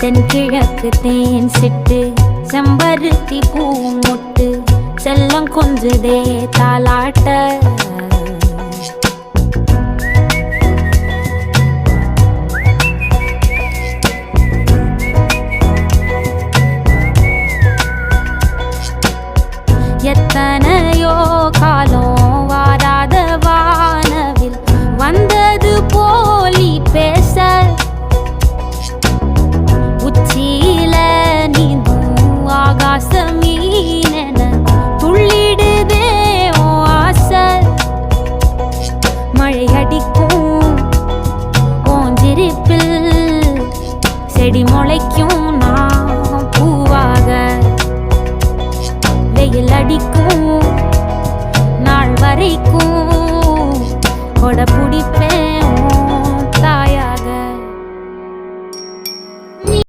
தென்கிழக்கு தேன் சிட்டு செம்பருத்தி பூ முட்டு செல்லம் கொஞ்சுதே தாலாட்ட எத்தனையோ காலம் வாராத வானவில் வந்தது போலி பேச உச்சியில நீந்தும் ஆகாச மீனென துள்ளிடுதே ஓ ஆசை மழை அடிக்கும் ஓஞ்சிருப்பில் செடி முளைக்கும் நான் பூவாக வெயில் அடிக்கும் நாள் வரைக்கும் கொடை பிடிப்பேன்